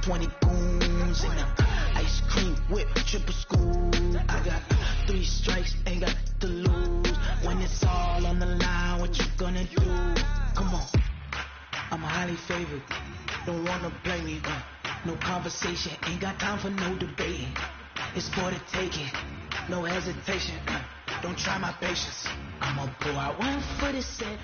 20 goons in the ice cream whip, triple school. I got 3 strikes, ain't got to lose. When it's all on the line, what you gonna do? Come on, I'm highly favored. Don't wanna play me, no conversation, ain't got time for no debating. It's for the taking, no hesitation. Don't try my patience. I'ma pull out one for the set.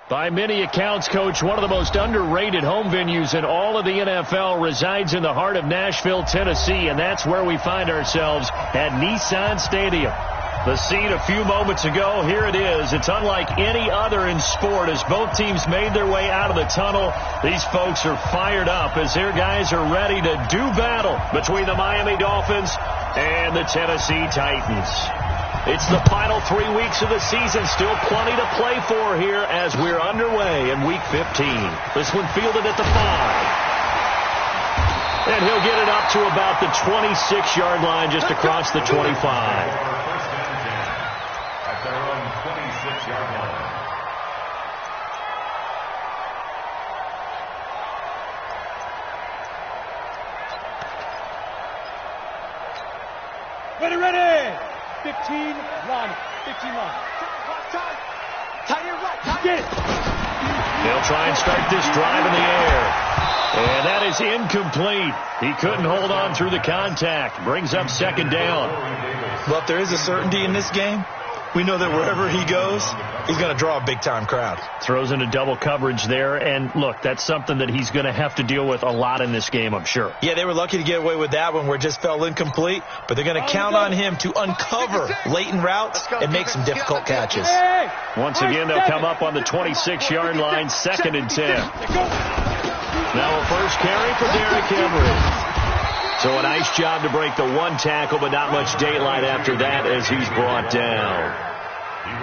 By many accounts, Coach, one of the most underrated home venues in all of the NFL resides in the heart of Nashville, Tennessee, and that's where we find ourselves at Nissan Stadium. The scene a few moments ago, here it is. It's unlike any other in sport as both teams made their way out of the tunnel. These folks are fired up as their guys are ready to do battle between the Miami Dolphins and the Tennessee Titans. It's the final 3 weeks of the season. Still plenty to play for here as we're underway in Week 15. This one fielded at the 5. And he'll get it up to about the 26-yard line just across the 25. Ready. 15 line. 15 line. Tight end right. Get it. They'll try and start this drive in the air. And that is incomplete. He couldn't hold on through the contact. Brings up second down. Well, if there is a certainty in this game, we know that wherever he goes, he's going to draw a big-time crowd. Throws into double coverage there. And, look, that's something that he's going to have to deal with a lot in this game, I'm sure. Yeah, they were lucky to get away with that one where it just fell incomplete. But they're going to count on him to uncover late in routes and make some difficult catches. Once again, they'll come up on the 26-yard line, 2nd and 10. Now a first carry for Derrick Henry. So a nice job to break the one tackle, but not much daylight after that as he's brought down.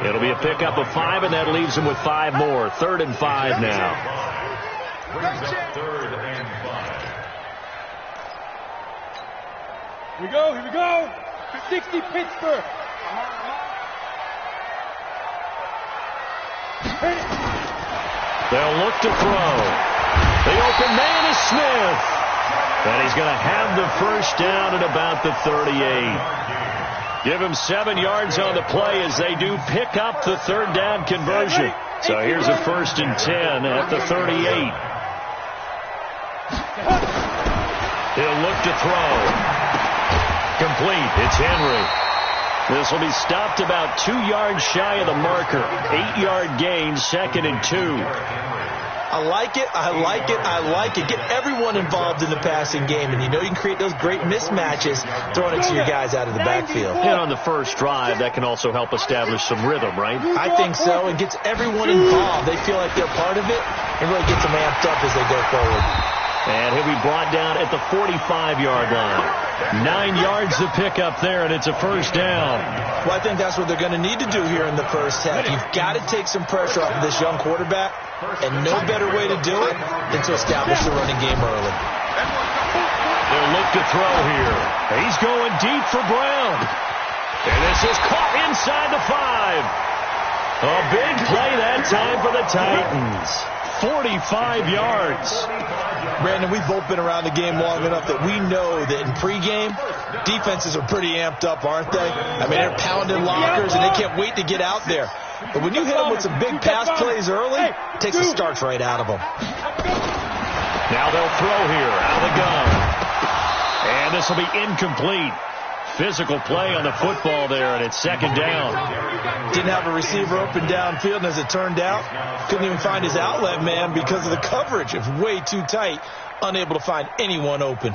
It'll be a pickup of 5, and that leaves him with 5 more. 3rd and 5 now. Here we go. 60 Pittsburgh. They'll look to throw. The open man is Smith. And he's going to have the first down at about the 38. Give him 7 yards on the play as they do pick up the 3rd down conversion. So here's a 1st and 10 at the 38. He'll look to throw. Complete. It's Henry. This will be stopped about 2 yards shy of the marker. 8-yard gain, 2nd and 2. I like it. Get everyone involved in the passing game. And you know you can create those great mismatches throwing it to your guys out of the backfield. And on the first drive, that can also help establish some rhythm, right? I think so. It gets everyone involved. They feel like they're part of it and really gets them amped up as they go forward. And he'll be brought down at the 45-yard line. 9 yards to pick up there, and it's a first down. Well, I think that's what they're going to need to do here in the first half. You've got to take some pressure off of this young quarterback, and no better way to do it than to establish the running game early. They'll look to throw here. He's going deep for Brown. And this is caught inside the 5. A big play that time for the Titans. 45 yards. Brandon, we've both been around the game long enough that we know that in pregame, defenses are pretty amped up, aren't they? I mean, they're pounding lockers, and they can't wait to get out there. But when you hit them with some big pass plays early, it takes the starch right out of them. Now they'll throw here out of the gun. And this will be incomplete. Physical play on the football there, and it's 2nd down. Didn't have a receiver open downfield, and as it turned out, couldn't even find his outlet man because of the coverage. It was way too tight, unable to find anyone open.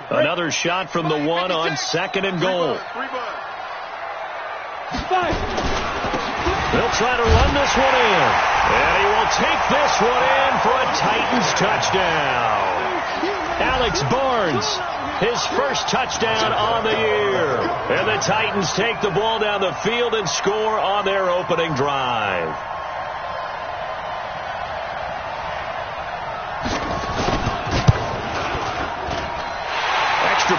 Another shot from the 1 on 2nd and goal. They'll try to run this one in. And he will take this one in for a Titans touchdown. Alex Barnes, his first touchdown on the year. And the Titans take the ball down the field and score on their opening drive.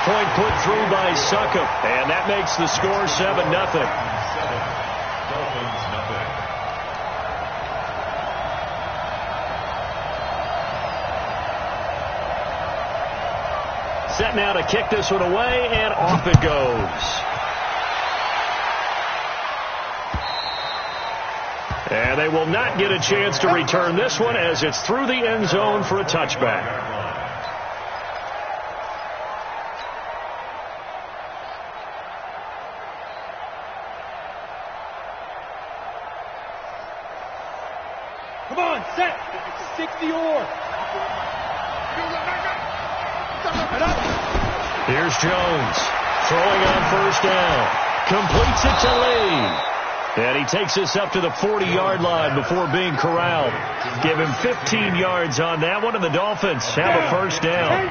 point put through by Succop, and that makes the score 7-0. Set now to kick this one away, and off it goes. And they will not get a chance to return this one as it's through the end zone for a touchback. Come on, set. 60 or. Here's Jones throwing on first down. Completes it to Lee. And he takes us up to the 40-yard line before being corralled. Give him 15 yards on that one, and the Dolphins have a first down.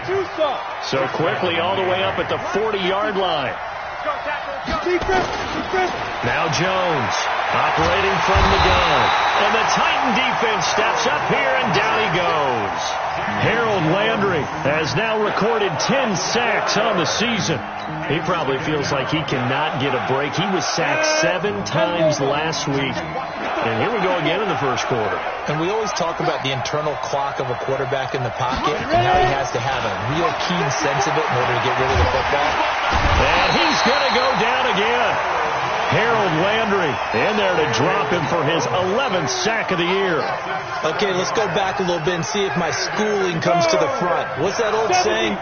So quickly all the way up at the 40-yard line. Now Jones operating from the gun. And the Titan defense steps up here, and down he goes. Harold Landry has now recorded 10 sacks on the season. He probably feels like he cannot get a break. He was sacked 7 times last week. And here we go again in the first quarter. And we always talk about the internal clock of a quarterback in the pocket and how he has to have a real keen sense of it in order to get rid of the football. And he's going to go down again. Harold Landry in there to drop him for his 11th sack of the year. Okay, let's go back a little bit and see if my schooling comes to the front. What's that old saying?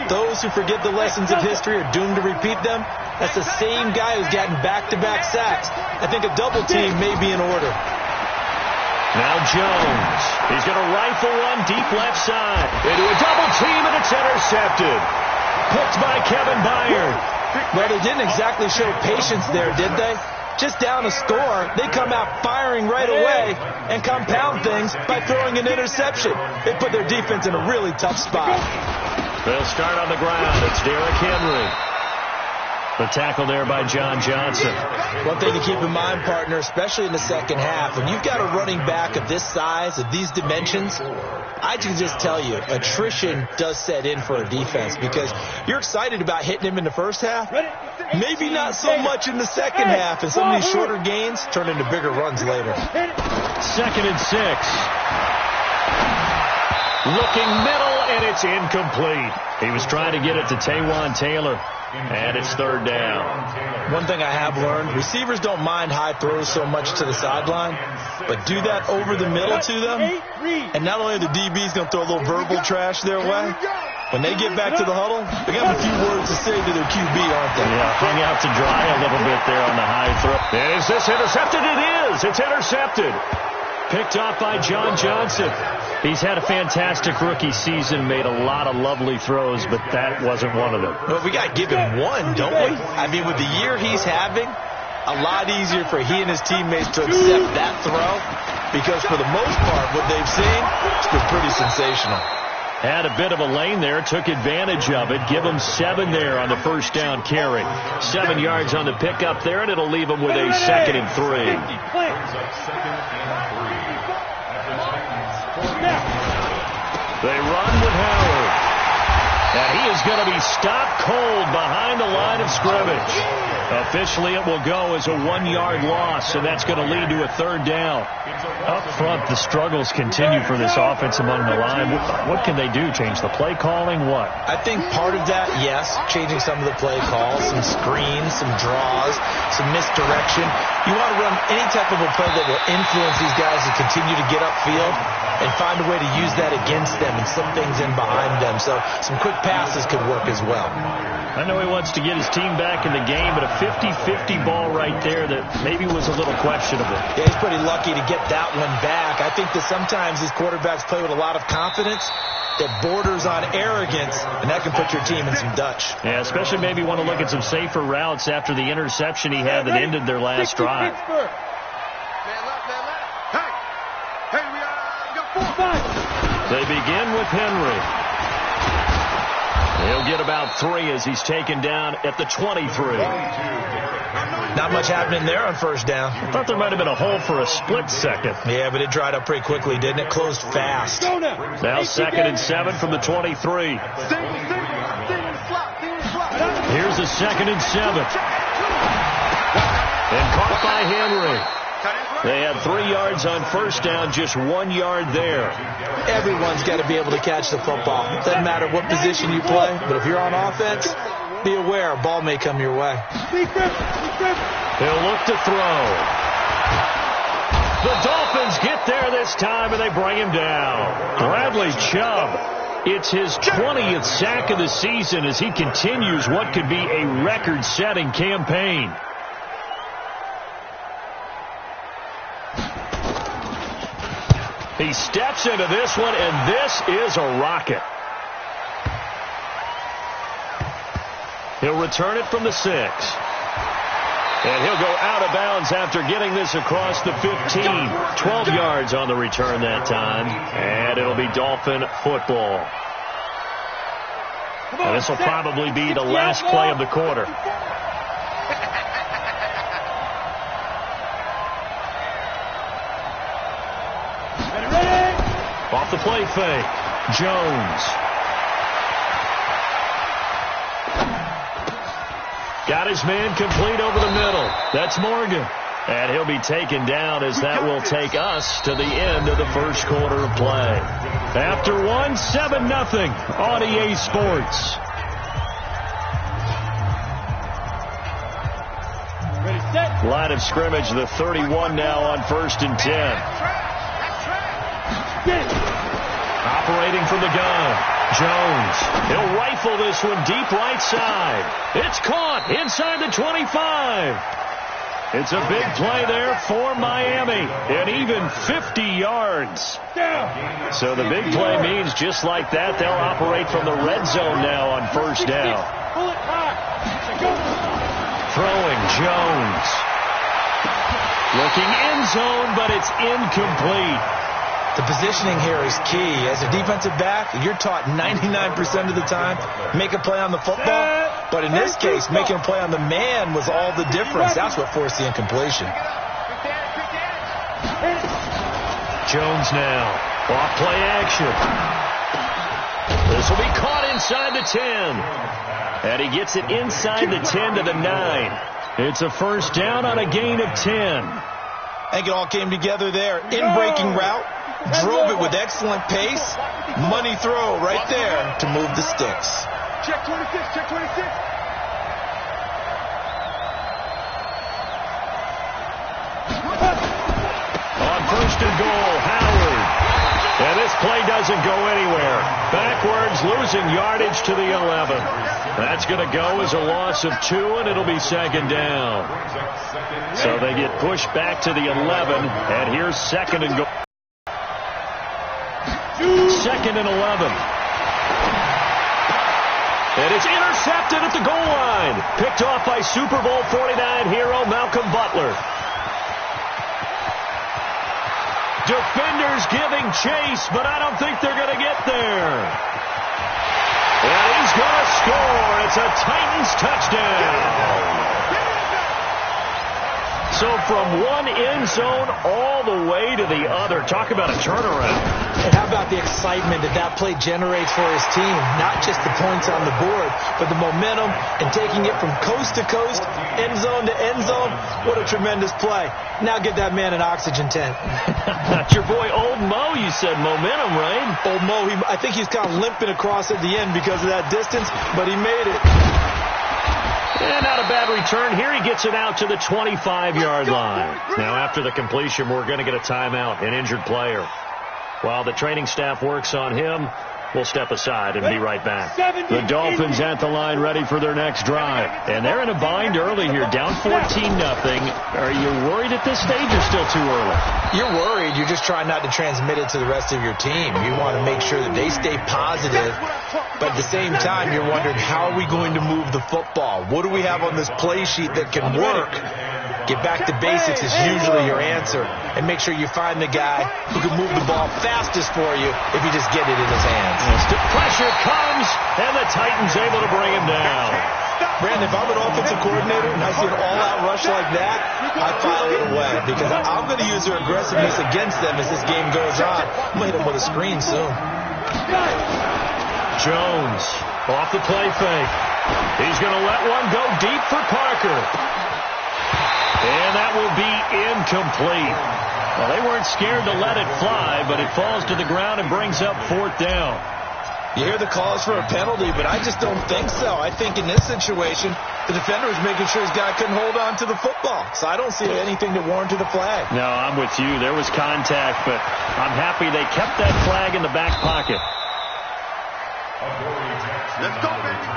Those who forget the lessons of history are doomed to repeat them. That's the same guy who's gotten back-to-back sacks. I think a double team may be in order. Now Jones. He's going to rifle one deep left side. Into a double team, and it's intercepted. Picked by Kevin Byard. Well, they didn't exactly show patience there, did they? Just down a score, they come out firing right away and compound things by throwing an interception. They put their defense in a really tough spot. They'll start on the ground. It's Derrick Henry. The tackle there by John Johnson. One thing to keep in mind, partner, especially in the second half, when you've got a running back of this size, of these dimensions, I can just tell you, attrition does set in for a defense because you're excited about hitting him in the first half. Maybe not so much in the second half, and some of these shorter gains turn into bigger runs later. 2nd and 6. Looking middle, and it's incomplete. He was trying to get it to Taywan Taylor. And it's 3rd down. One thing I have learned, receivers don't mind high throws so much to the sideline, but do that over the middle to them, and not only are the DBs going to throw a little verbal trash their way, when they get back to the huddle, they got a few words to say to their QB, aren't they? Yeah, hung out to dry a little bit there on the high throw. Is this intercepted? It is. It's intercepted. Picked off by John Johnson. He's had a fantastic rookie season, made a lot of lovely throws, but that wasn't one of them. Well, we got to give him one, don't we? I mean, with the year he's having, a lot easier for he and his teammates to accept that throw because for the most part, what they've seen, it's been pretty sensational. Had a bit of a lane there, took advantage of it. Give him 7 there on the first down carry. 7 yards on the pickup there, and it'll leave him with a 2nd and 3. They run with Howard. And he is going to be stopped cold behind the line of scrimmage. Officially, it will go as a 1-yard loss, and that's going to lead to a 3rd down. Up front, the struggles continue for this offense among the line. What can they do? Change the play calling? What? I think part of that, yes, changing some of the play calls, some screens, some draws, some misdirection. You want to run any type of a play that will influence these guys to continue to get upfield and find a way to use that against them and slip things in behind them. So some quick passes could work as well. I know he wants to get his team back in the game, but a 50-50 ball right there that maybe was a little questionable. Yeah, he's pretty lucky to get that one back. I think that sometimes these quarterbacks play with a lot of confidence that borders on arrogance, and that can put your team in some Dutch. Yeah, especially maybe want to look at some safer routes after the interception he had that ended their last drive. They begin with Henry. He'll get about 3 as he's taken down at the 23. Not much happening there on first down. I thought there might have been a hole for a split second. Yeah, but it dried up pretty quickly, didn't it? Closed fast. Now 2nd and 7 from the 23. Here's a 2nd and 7. And caught by Henry. They had 3 yards on first down, just 1 yard there. Everyone's got to be able to catch the football. Doesn't matter what position you play, but if you're on offense, be aware a ball may come your way. He'll look to throw. The Dolphins get there this time, and they bring him down. Bradley Chubb, it's his 20th sack of the season as he continues what could be a record-setting campaign. He steps into this one, and this is a rocket. He'll return it from the 6. And he'll go out of bounds after getting this across the 15. 12 yards on the return that time. And it'll be Dolphin football. And this will probably be the last play of the quarter. Off the play fake. Jones. Got his man complete over the middle. That's Morgan. And he'll be taken down as that will take us to the end of the first quarter of play. After 7-0 on EA Sports. Line of scrimmage, the 31 now on 1st and 10. Operating from the gun. Jones. He'll rifle this one deep right side. It's caught inside the 25. It's a big play there for Miami. And even 50 yards. So the big play means just like that, they'll operate from the red zone now on 1st down. Throwing Jones. Looking end zone, but it's incomplete. The positioning here is key. As a defensive back, you're taught 99% of the time, make a play on the football. But in this case, making a play on the man was all the difference. That's what forced the incompletion. Jones now. Off play action. This will be caught inside the 10. And he gets it inside the 10 to the 9. It's a 1st down on a gain of 10. I think it all came together there. In-breaking route. Drove it with excellent pace. Money throw right there to move the sticks. Check 26, check 26. On 1st and goal, Howard. And this play doesn't go anywhere. Backwards, losing yardage to the 11. That's going to go as a loss of 2, and it'll be 2nd down. So they get pushed back to the 11, and here's 2nd and goal. 2nd and 11. And it's intercepted at the goal line. Picked off by Super Bowl 49 hero Malcolm Butler. Defenders giving chase, but I don't think they're going to get there. And he's going to score. It's a Titans touchdown. So from one end zone all the way to the other. Talk about a turnaround. And how about the excitement that play generates for his team? Not just the points on the board, but the momentum and taking it from coast to coast, end zone to end zone. What a tremendous play. Now get that man an oxygen tent. Your boy Old Mo, you said momentum, right? Old Mo, I think he's kind of limping across at the end because of that distance, but he made it. And not a bad return here. He gets it out to the 25-yard line. Now, after the completion, we're going to get a timeout, an injured player. While the training staff works on him, we'll step aside and be right back. The Dolphins at the line ready for their next drive. And they're in a bind early here, down 14-0. Are you worried at this stage or still too early? You're worried. You're just trying not to transmit it to the rest of your team. You want to make sure that they stay positive. But at the same time, you're wondering, how are we going to move the football? What do we have on this play sheet that can work? Get back to basics is usually your answer. And make sure you find the guy who can move the ball fastest for you if you just get it in his hands. The pressure comes, and the Titans able to bring him down. Brandon, if I'm an offensive coordinator and I see an all-out rush like that, I file it away because I'm going to use their aggressiveness against them as this game goes on. I'm going to hit them with a screen soon. Jones off the play fake. He's going to let one go deep for Parker. And that will be incomplete. Well, they weren't scared to let it fly, but it falls to the ground and brings up 4th down. You hear the calls for a penalty, but I just don't think so. I think in this situation, the defender was making sure his guy couldn't hold on to the football. So I don't see anything to warrant to the flag. No, I'm with you. There was contact, but I'm happy they kept that flag in the back pocket. Let's go, baby.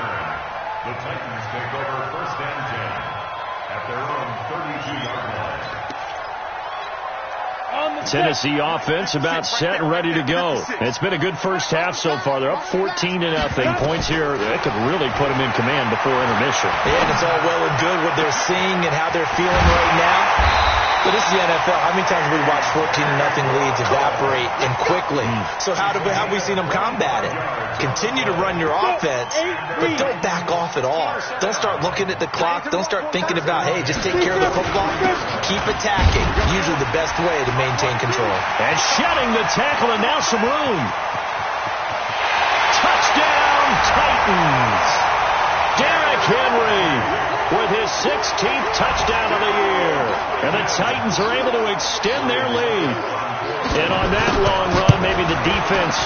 The Titans take over 1st and 10 at their own 32-yard line. Tennessee offense about set and ready to go. It's been a good first half so far. They're up 14-0. Points here, they could really put them in command before intermission. Yeah, and it's all well and good what they're seeing and how they're feeling right now. But this is the NFL. How many times have we watched 14-0 leads evaporate and quickly? So how have we seen them combat it? Continue to run your offense, but don't back off at all. Don't start looking at the clock. Don't start thinking about, hey, just take care of the football. Keep attacking. Usually the best way to maintain control. And shedding the tackle, and now some room. Touchdown, Titans. Derrick Henry with his 16th touchdown of the year. And the Titans are able to extend their lead. And on that long run, maybe the defense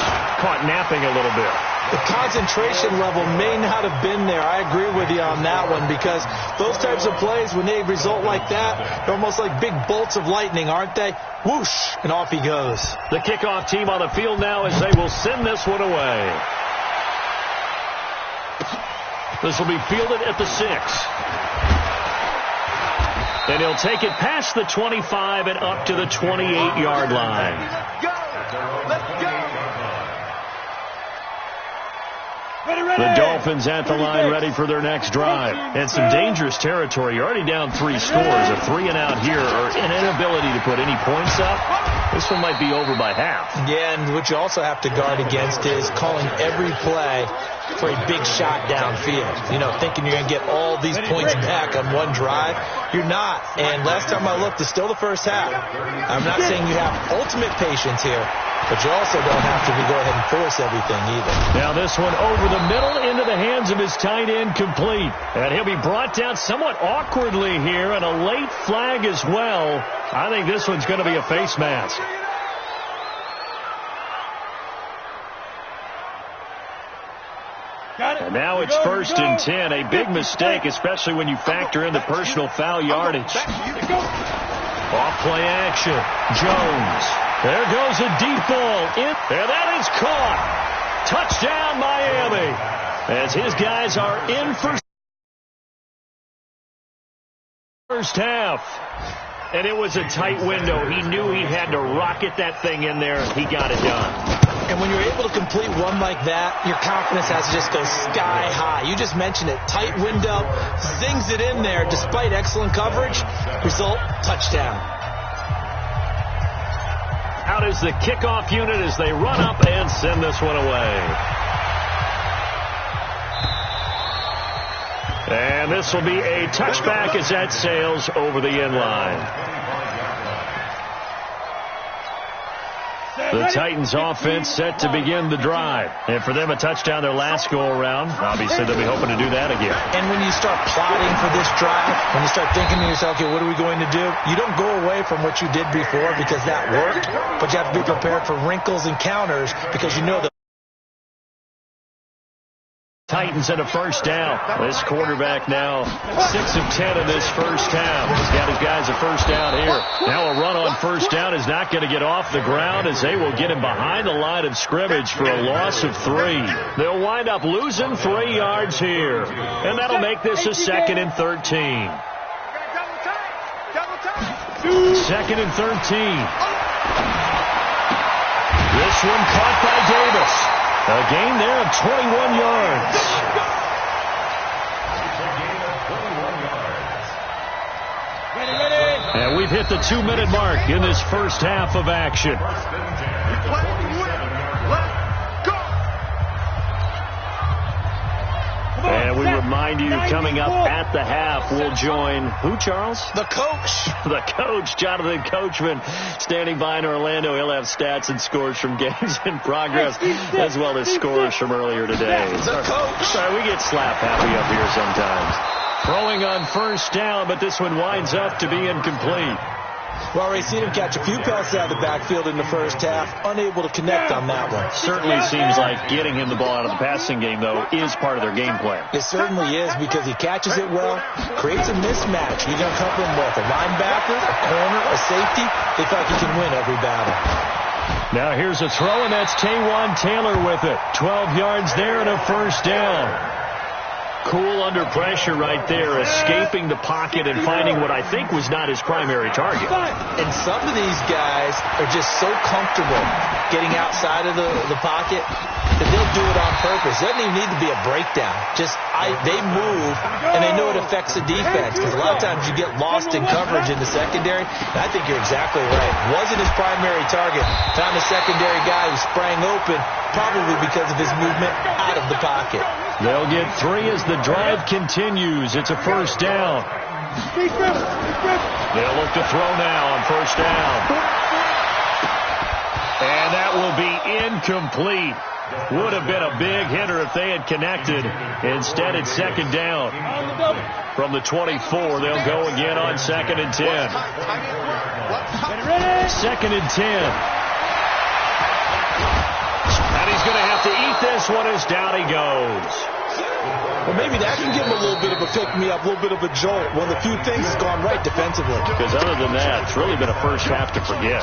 caught napping a little bit. The concentration level may not have been there. I agree with you on that one, because those types of plays, when they result like that, they're almost like big bolts of lightning, aren't they? Whoosh, and off he goes. The kickoff team on the field now as they will send this one away. This will be fielded at the 6. And he'll take it past the 25 and up to the 28-yard line. Let's go. The Dolphins at the line ready for their next drive. And some dangerous territory. You're already down 3 scores. A 3 and out here, or an inability to put any points up. This one might be over by half. Yeah, and what you also have to guard against is calling every play for a big shot downfield. You know, thinking you're going to get all these points back on one drive. You're not. And last time I looked, it's still the first half. I'm not saying you have ultimate patience here, but you also don't have to go ahead and force everything either. Now this one over the middle into the hands of his tight end, complete. And he'll be brought down somewhat awkwardly here, and a late flag as well. I think this one's going to be a face mask. And now it's 1st and 10. A big mistake, especially when you factor in the personal foul yardage. Off play action. Jones. There goes a deep ball. And that is caught. Touchdown, Miami. As his guys are in for first half. And it was a tight window. He knew he had to rocket that thing in there. He got it done. And when you're able to complete one like that, your confidence has to just go sky high. You just mentioned it. Tight window, zings it in there despite excellent coverage. Result, touchdown. Out is the kickoff unit as they run up and send this one away. And this will be a touchback as that sails over the end line. The Titans offense set to begin the drive. And for them, a touchdown their last go-around. Obviously, they'll be hoping to do that again. And when you start plotting for this drive, when you start thinking to yourself, okay, what are we going to do? You don't go away from what you did before because that worked, but you have to be prepared for wrinkles and counters because you know that Titans at a first down. This quarterback now 6 of 10 in this first half. He's got his guys a first down here. Now a run on first down is not going to get off the ground as they will get him behind the line of scrimmage for a loss of 3. They'll wind up losing 3 yards here. And that'll make this a 2nd and 13. 2nd and 13. This one caught by Davis. A gain there of 21 yards. And we've hit the 2-minute mark in this first half of action. And And we remind you, coming up at the half, we'll join who, Charles? The coach. The coach, Jonathan Coachman, standing by in Orlando. He'll have stats and scores from games in progress, as well as scores from earlier today. The coach. Sorry, we get slap happy up here sometimes. Throwing on first down, but this one winds up to be incomplete. Well, we've seen him catch a few passes out of the backfield in the first half, unable to connect on that one. Certainly seems like getting him the ball out of the passing game, though, is part of their game plan. It certainly is, because he catches it well, creates a mismatch. You're going to come from with a linebacker, a corner, a safety. They feel like he can win every battle. Now here's a throw, and that's Taywan Taylor with it. 12 yards there and a first down. Cool under pressure right there, escaping the pocket and finding what I think was not his primary target. And some of these guys are just so comfortable getting outside of the pocket that they'll do it on purpose. It doesn't even need to be a breakdown. They move, and they know it affects the defense, because a lot of times you get lost in coverage in the secondary. And I think you're exactly right. Wasn't his primary target. Found a secondary guy who sprang open, probably because of his movement out of the pocket. They'll get 3 as the drive continues. It's a first down. They'll look to throw now on first down. And that will be incomplete. Would have been a big hitter if they had connected. Instead, it's second down. From the 24, they'll go again on 2nd and 10. 2nd and 10. And he's going to have to eat this one as down he goes. Well, maybe that can give him a little bit of a pick-me-up, a little bit of a jolt. One of the few things that's gone right defensively. Because other than that, it's really been a first half to forget.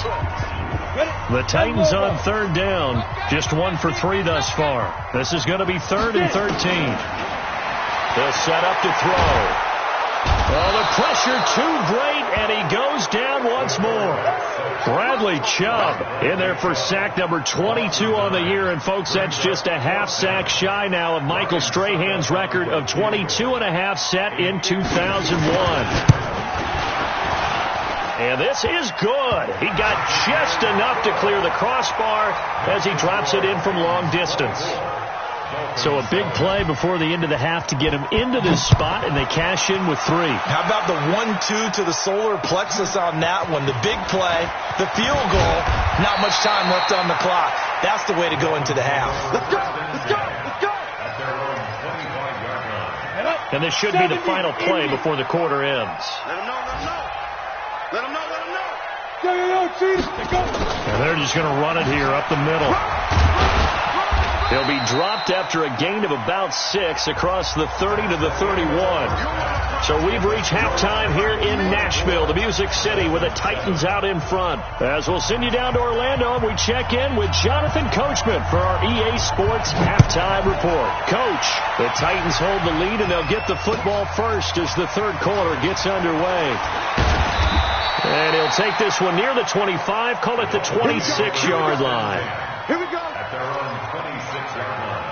The Titans on 3rd down, just 1 for 3 thus far. This is going to be 3rd and 13. They'll set up to throw. Oh, the pressure too great, and he goes down once more. Bradley Chubb in there for sack number 22 on the year. And, folks, that's just a half sack shy now of Michael Strahan's record of 22.5 set in 2001. And this is good. He got just enough to clear the crossbar as he drops it in from long distance. So a big play before the end of the half to get him into this spot, and they cash in with 3. How about the 1-2 to the solar plexus on that one? The big play, the field goal, not much time left on the clock. That's the way to go into the half. Let's go! Let's go! Let's go! And this should be the final play before the quarter ends. Let him know, let him know. Let him know, let him know. Go, Chiefs. Let's go. And they're just going to run it here up the middle. He'll be dropped after a gain of about 6 across the 30 to the 31. So we've reached halftime here in Nashville, the Music City, with the Titans out in front. As we'll send you down to Orlando, and we check in with Jonathan Coachman for our EA Sports Halftime Report. Coach, the Titans hold the lead, and they'll get the football first as the third quarter gets underway. And he'll take this one near the 25, call it the 26-yard line. Here we go. At their own 26-yard line.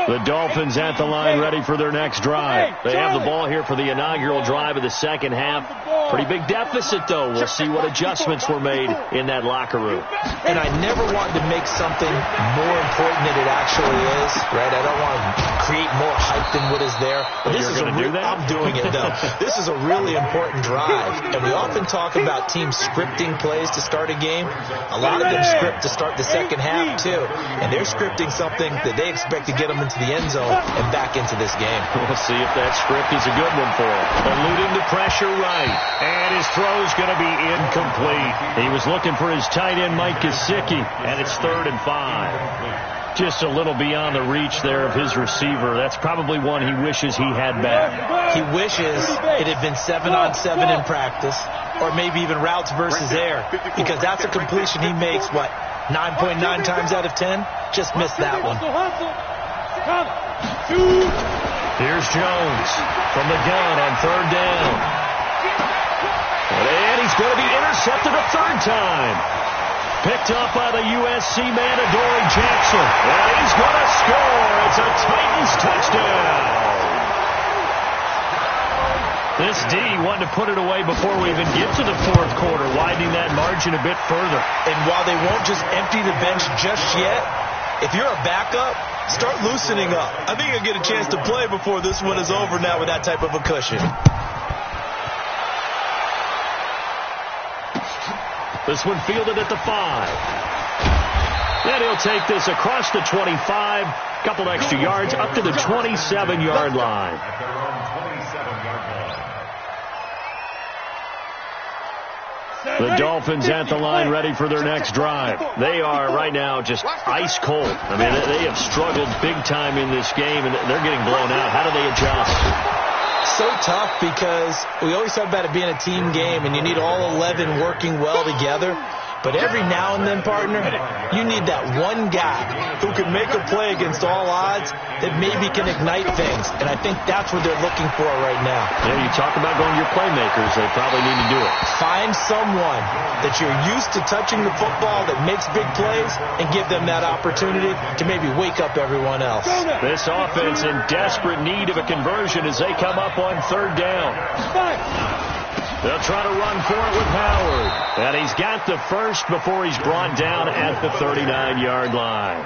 The Dolphins at the line, ready for their next drive. They have the ball here for the inaugural drive of the second half. Pretty big deficit, though. We'll see what adjustments were made in that locker room. And I never want to make something more important than it actually is, right? I don't want to create more hype than what is there. But this is I'm doing it, though. This is a really important drive. And we often talk about teams scripting plays to start a game. A lot of them script to start the second half, too. And they're scripting something that they expect to get them into the end zone and back into this game. We'll see if that script is a good one for him. Eluding the pressure right. And his throw's going to be incomplete. He was looking for his tight end, Mike Gesicki, and it's 3rd and 5. Just a little beyond the reach there of his receiver. That's probably one he wishes he had back. He wishes it had been 7-on-7 in practice, or maybe even routes versus air, because that's a completion he makes, 9.9 times out of 10? Just missed that one. Here's Jones from the gun on 3rd down. And he's going to be intercepted a 3rd time. Picked up by the USC man, Adoree Jackson. And he's going to score. It's a Titans touchdown. This D wanted to put it away before we even get to the 4th quarter, widening that margin a bit further. And while they won't just empty the bench just yet, If you're a backup, start loosening up. I think you'll get a chance to play before this one is over now with that type of a cushion. This one fielded at the 5. And he'll take this across the 25, couple extra yards, up to the 27-yard line. At their own 27-yard line. The Dolphins at the line, ready for their next drive. They are right now just ice cold. I mean, they have struggled big time in this game, and they're getting blown out. How do they adjust? So tough because we always talk about it being a team game, and you need all 11 working well together. But every now and then, partner, you need that one guy who can make a play against all odds that maybe can ignite things. And I think that's what they're looking for right now. Yeah, you talk about going to your playmakers. They probably need to do it. Find someone that you're used to touching the football that makes big plays and give them that opportunity to maybe wake up everyone else. This offense in desperate need of a conversion as they come up on 3rd down. They'll try to run for it with Howard. And he's got the first before he's brought down at the 39-yard line.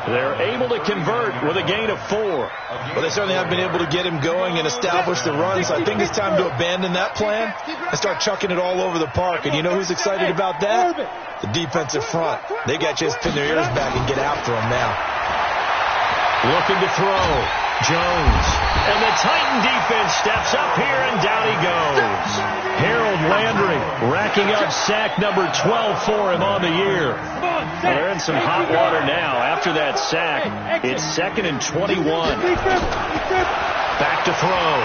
They're able to convert with a gain of 4. Well, they certainly have been able to get him going and establish the run, so I think it's time to abandon that plan and start chucking it all over the park. And you know who's excited about that? The defensive front. They got to just pin their ears back and get after him now. Looking to throw. Jones. And the Titan defense steps up here, and down he goes. Harold Landry racking up sack number 12 for him on the year. Well, they're in some hot water now. After that sack, it's 2nd and 21. Back to throw.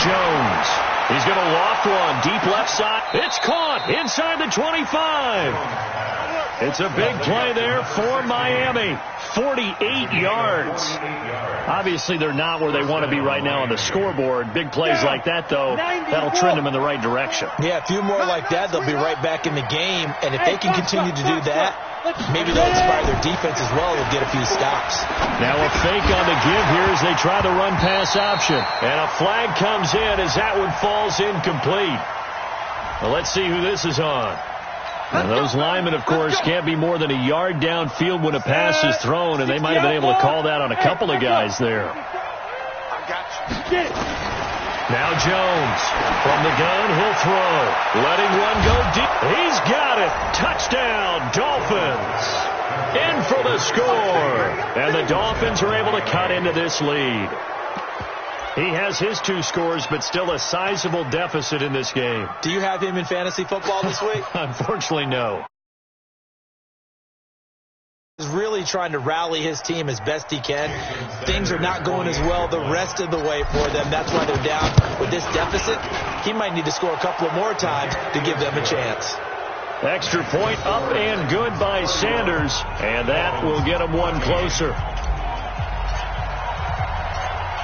Jones. He's going to loft one deep left side. It's caught inside the 25. It's a big play there for Miami. 48 yards. Obviously, they're not where they want to be right now on the scoreboard. Big plays like that, though, that'll trend them in the right direction. Yeah, a few more like that, they'll be right back in the game. And if they can continue to do that, maybe they'll inspire their defense as well. They'll get a few stops. Now a fake on the give here as they try the run-pass option. And a flag comes in as that one falls incomplete. Well, let's see who this is on. And those linemen, of course, can't be more than a yard downfield when a pass is thrown, and they might have been able to call that on a couple of guys there. Now Jones from the gun, he'll throw. Letting one go deep. He's got it. Touchdown, Dolphins. In for the score. And the Dolphins are able to cut into this lead. He has his 2 scores, but still a sizable deficit in this game. Do you have him in fantasy football this week? Unfortunately, no. He's really trying to rally his team as best he can. Things are not going as well the rest of the way for them. That's why they're down with this deficit. He might need to score a couple of more times to give them a chance. Extra point up and good by Sanders, and that will get him one closer.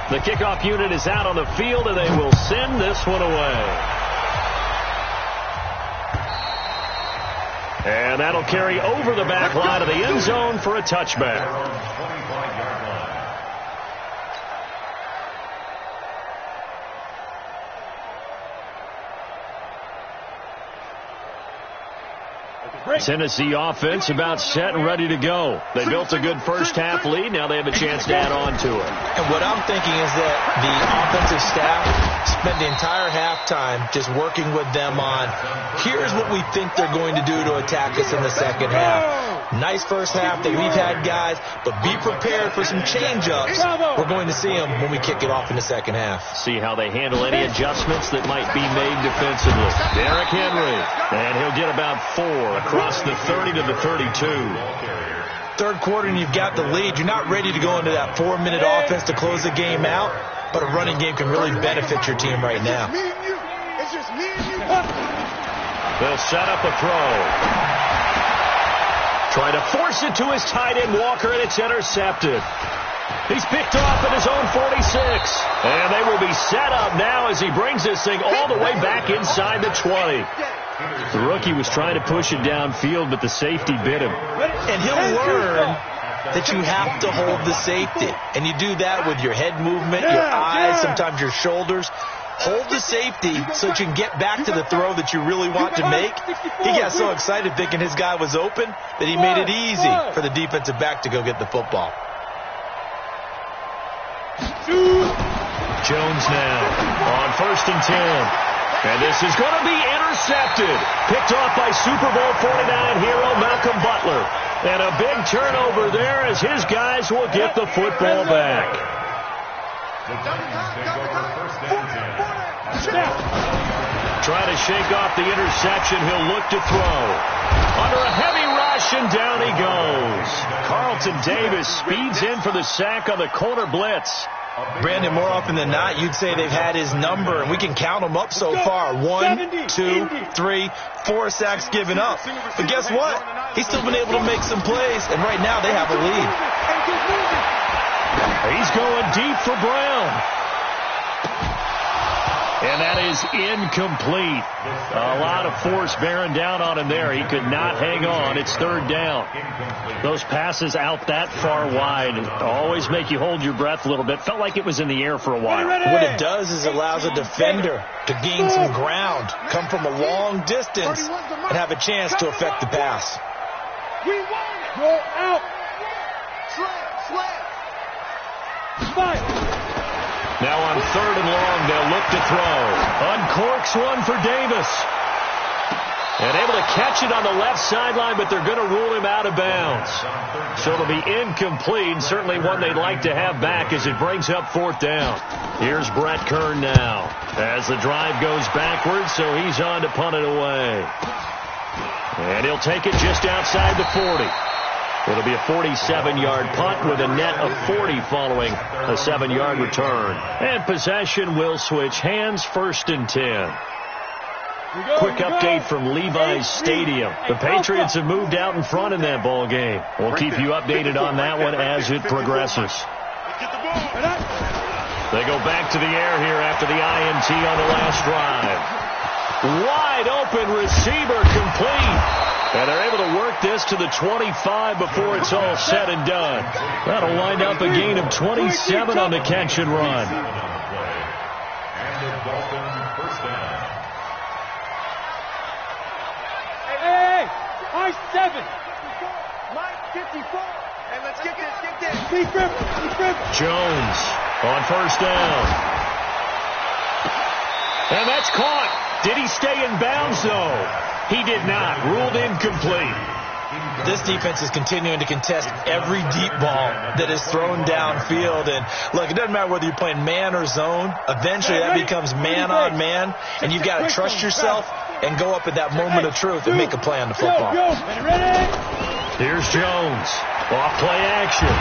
The kickoff unit is out on the field, and they will send this one away. And that'll carry over the back line of the end zone for a touchback. Tennessee offense about set and ready to go. They built a good first-half lead. Now they have a chance to add on to it. And what I'm thinking is that the offensive staff spent the entire halftime just working with them on, here's what we think they're going to do to attack us in the second half. Nice first half that we've had, guys, but be prepared for some change-ups. We're going to see them when we kick it off in the second half. See how they handle any adjustments that might be made defensively. Derrick Henry, and he'll get about 4 across the 30 to the 32. Third quarter and you've got the lead. You're not ready to go into that 4-minute offense to close the game out, but a running game can really benefit your team right now. They'll set up a throw. Trying to force it to his tight end, Walker, and it's intercepted. He's picked off at his own 46. And they will be set up now as he brings this thing all the way back inside the 20. The rookie was trying to push it downfield, but the safety bit him. And he'll learn that you have to hold the safety. And you do that with your head movement, your eyes, sometimes your shoulders. hold the safety so that you can get back to the throw that you really want to make. He got so excited thinking his guy was open that he made it easy for the defensive back to go get the football. Jones now on 1st and 10. And this is going to be intercepted. Picked off by Super Bowl 49 hero Malcolm Butler. And a big turnover there as his guys will get the football back. Trying to shake off the interception. He'll look to throw. Under a heavy rush, and down he goes. Carlton Davis speeds in for the sack on the corner blitz. Brandon, more often than not, you'd say they've had his number, and we can count them up so far. 1, 2, 3, 4 sacks given up. But guess what? He's still been able to make some plays, and right now they have a lead. He's going deep for Brown. And that is incomplete. A lot of force bearing down on him there. He could not hang on. It's 3rd down. Those passes out that far wide always make you hold your breath a little bit. Felt like it was in the air for a while. What it does is it allows a defender to gain some ground, come from a long distance, and have a chance to affect the pass. Roll out. Slam. Now on 3rd and long, they'll look to throw. Uncorks one for Davis. And able to catch it on the left sideline, but they're going to rule him out of bounds. So it'll be incomplete, certainly one they'd like to have back as it brings up 4th down. Here's Brett Kern now as the drive goes backwards, so he's on to punt it away. And he'll take it just outside the 40. It'll be a 47-yard punt with a net of 40 following a 7-yard return. And possession will switch hands, 1st and 10. Quick update from Levi's Stadium. The Patriots have moved out in front in that ball game. We'll keep you updated on that one as it progresses. They go back to the air here after the INT on the last drive. Wide open receiver complete. And they're able to work this to the 25 before it's all said and done. That'll wind up a gain of 27 on the catch and run. Hey, high 7. Mike 54. Hey, let's get this. Jones on 1st down. And that's caught. Did he stay in bounds, though? He did not. Ruled incomplete. This defense is continuing to contest every deep ball that is thrown downfield. And, look, it doesn't matter whether you're playing man or zone. Eventually, that becomes man on man. And you've got to trust yourself and go up at that moment of truth and make a play on the football. Here's Jones. Off play action.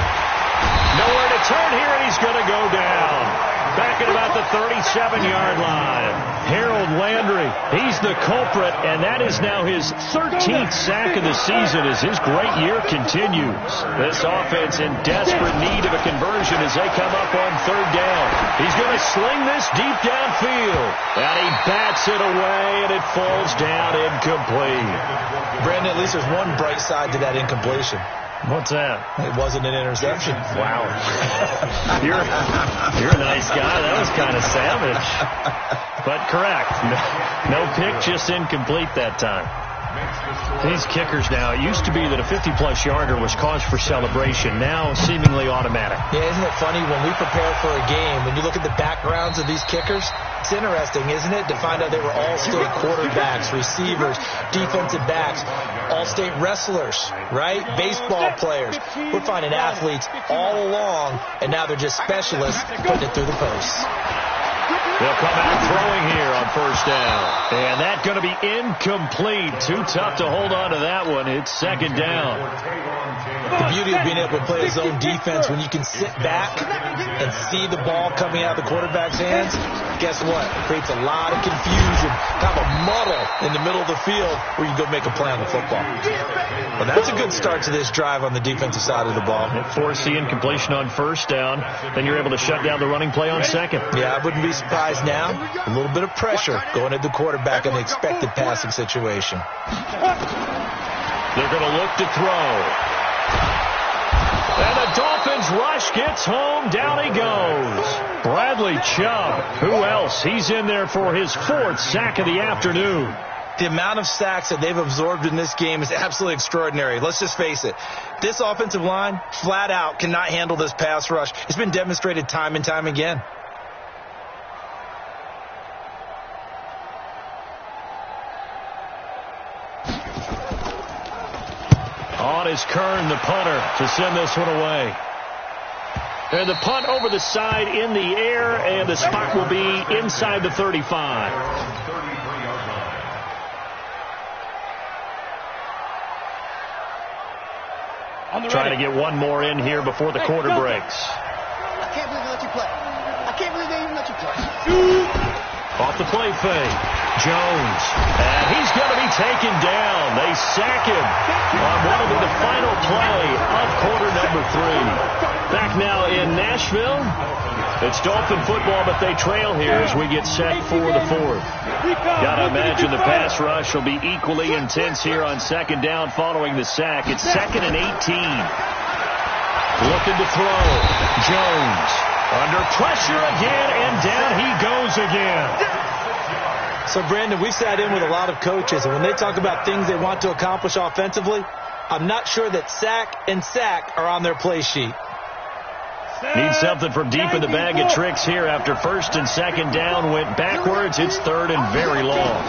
Nowhere to turn here, and he's going to go down. Back at about the 37-yard line. Harold Landry, he's the culprit, and that is now his 13th sack of the season as his great year continues. This offense in desperate need of a conversion as they come up on 3rd down. He's going to sling this deep downfield, and he bats it away, and it falls down incomplete. Brandon, at least there's one bright side to that incompletion. What's that? It wasn't an interception. Wow. You're a nice guy. That was kind of savage. But correct. No pick, just incomplete that time. These kickers now, it used to be that a 50-plus yarder was cause for celebration. Now, seemingly automatic. Yeah, isn't it funny when we prepare for a game, when you look at the backgrounds of these kickers, it's interesting, isn't it, to find out they were all-state quarterbacks, receivers, defensive backs, all-state wrestlers, right? Baseball players. We're finding athletes all along, and now they're just specialists putting it through the posts. They'll come out throwing here on 1st down. And that's going to be incomplete. Too tough to hold on to that one. It's 2nd down. The beauty of being able to play a zone defense when you can sit back and see the ball coming out of the quarterback's hands, guess what? It creates a lot of confusion, kind of a muddle in the middle of the field where you go make a play on the football. Well, that's a good start to this drive on the defensive side of the ball. Force the incompletion on 1st down. Then you're able to shut down the running play on 2nd. Yeah, I wouldn't be surprised now. A little bit of pressure going at the quarterback in the expected passing situation. They're going to look to throw. And the Dolphins rush gets home. Down he goes. Bradley Chubb. Who else? He's in there for his 4th sack of the afternoon. The amount of sacks that they've absorbed in this game is absolutely extraordinary. Let's just face it. This offensive line, flat out, cannot handle this pass rush. It's been demonstrated time and time again. On is Kern, the punter, to send this one away. And the punt over the side in the air, and the spot will be inside the 35. Trying to get one more in here before the quarter breaks. I can't believe they let you play. I can't believe they even let you play. Off the play fake. Jones. And he's going to be taken down. They sack him on what will be the final play of quarter number 3. Back now in Nashville. It's Dolphin football, but they trail here as we get set for the 4th. Got to imagine the pass rush will be equally intense here on 2nd down following the sack. It's 2nd and 18. Looking to throw. Jones under pressure again, and down he goes again. So, Brandon, we've sat in with a lot of coaches, and when they talk about things they want to accomplish offensively, I'm not sure that sack and sack are on their play sheet. Need something from deep in the bag of tricks here after 1st and 2nd down went backwards. It's 3rd and very long.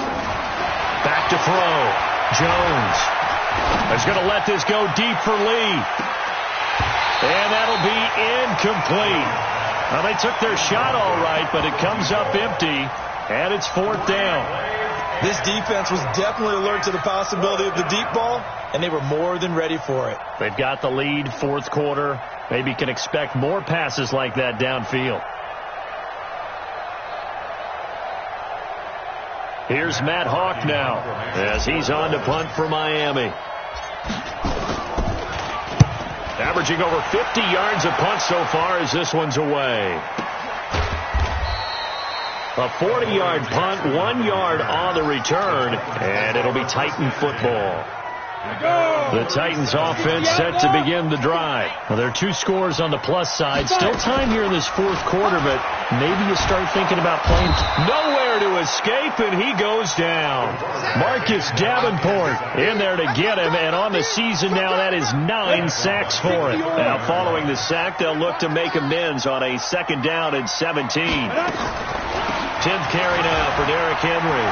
Back to throw. Jones is going to let this go deep for Lee. And that'll be incomplete. Well, they took their shot all right, but it comes up empty, and it's 4th down. This defense was definitely alert to the possibility of the deep ball, and they were more than ready for it. They've got the lead, 4th quarter. Maybe can expect more passes like that downfield. Here's Matt Hawk now as he's on to punt for Miami. Averaging over 50 yards a punt so far as this one's away. A 40-yard punt, 1 yard on the return, and it'll be Titan football. The Titans offense set to begin the drive. Well, there are 2 scores on the plus side. Still time here in this 4th quarter, but maybe you start thinking about playing. Nowhere to escape, and he goes down. Marcus Davenport in there to get him, and on the season now, that is 9 sacks for him. Now, following the sack, they'll look to make amends on a 2nd down and 17. 10th carry now for Derrick Henry.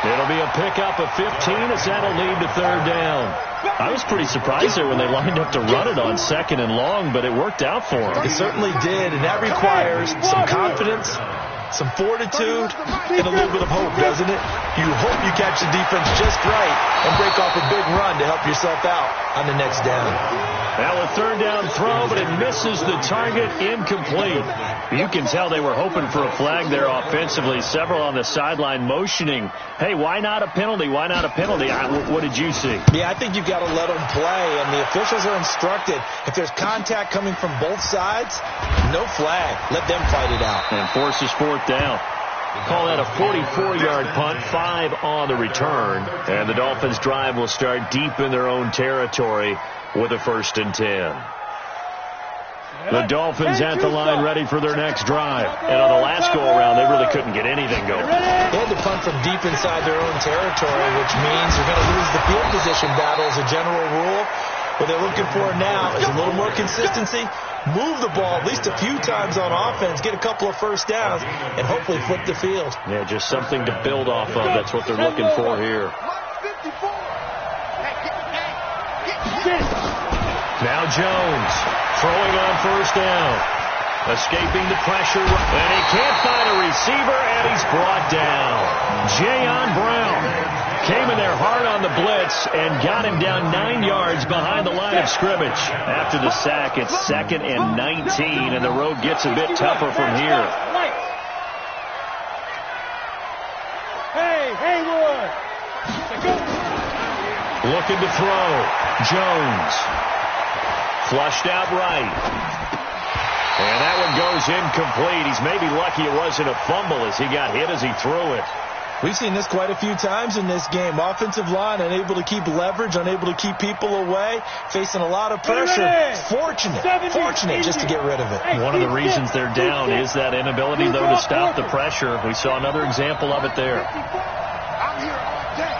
It'll be a pickup of 15 as that'll lead to 3rd down. I was pretty surprised there when they lined up to run it on 2nd and long, but it worked out for them. It certainly did, and that requires some confidence, some fortitude, and a little bit of hope, doesn't it? You hope you catch the defense just right and break off a big run to help yourself out on the next down. Now a 3rd down throw, but it misses the target, incomplete. You can tell they were hoping for a flag there offensively. Several on the sideline motioning, hey, why not a penalty? Why not a penalty? What did you see? Yeah, I think you've got to let them play, and the officials are instructed. If there's contact coming from both sides, no flag. Let them fight it out. And forces 4th down. Call that a 44-yard punt, 5 on the return. And the Dolphins' drive will start deep in their own territory with a 1st and 10. The Dolphins at the line ready for their next drive. And on the last go-around, they really couldn't get anything going. They had to punt from deep inside their own territory, which means they're going to lose the field position battle as a general rule. What they're looking for now is a little more consistency. Move the ball at least a few times on offense, get a couple of 1st downs, and hopefully flip the field. Yeah, just something to build off of. That's what they're looking for here. Now Jones throwing on 1st down. Escaping the pressure, and he can't find a receiver, and he's brought down. Jayon Brown came in there hard on the blitz and got him down 9 yards behind the line of scrimmage. After the sack, it's 2nd and 19, and the road gets a bit tougher from here. Hey, Haywood! Looking to throw. Jones. Flushed out right. And that one goes incomplete. He's maybe lucky it wasn't a fumble as he got hit as he threw it. We've seen this quite a few times in this game. Offensive line unable to keep leverage, unable to keep people away, facing a lot of pressure. Fortunate just to get rid of it. One of the reasons they're down is that inability, though, to stop the pressure. We saw another example of it there. I'm here all day.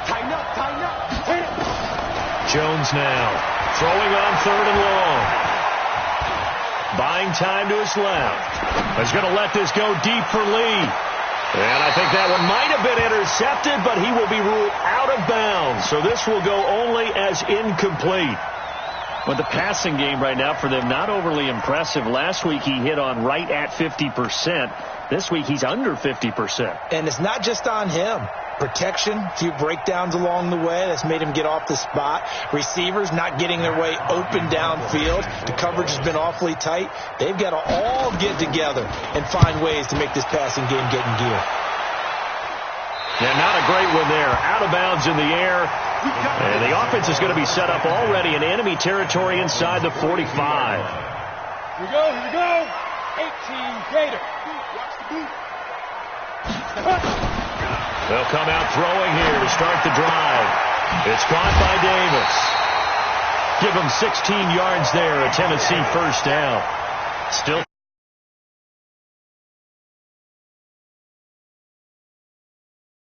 Tighten up. Jones now throwing on 3rd and long. Buying time to his left. He's going to let this go deep for Lee. And I think that one might have been intercepted, but he will be ruled out of bounds. So this will go only as incomplete. With the passing game right now for them, not overly impressive. Last week he hit on right at 50%. This week he's under 50%. And it's not just on him. Protection, a few breakdowns along the way. That's made him get off the spot. Receivers not getting their way open downfield. The coverage has been awfully tight. They've got to all get together and find ways to make this passing game get in gear. Yeah, not a great one there. Out of bounds in the air. And the offense is going to be set up already in enemy territory inside the 45. Here we go. 18 Gator. They'll come out throwing here to start the drive. It's caught by Davis. Give them 16 yards there, a Tennessee first down. Still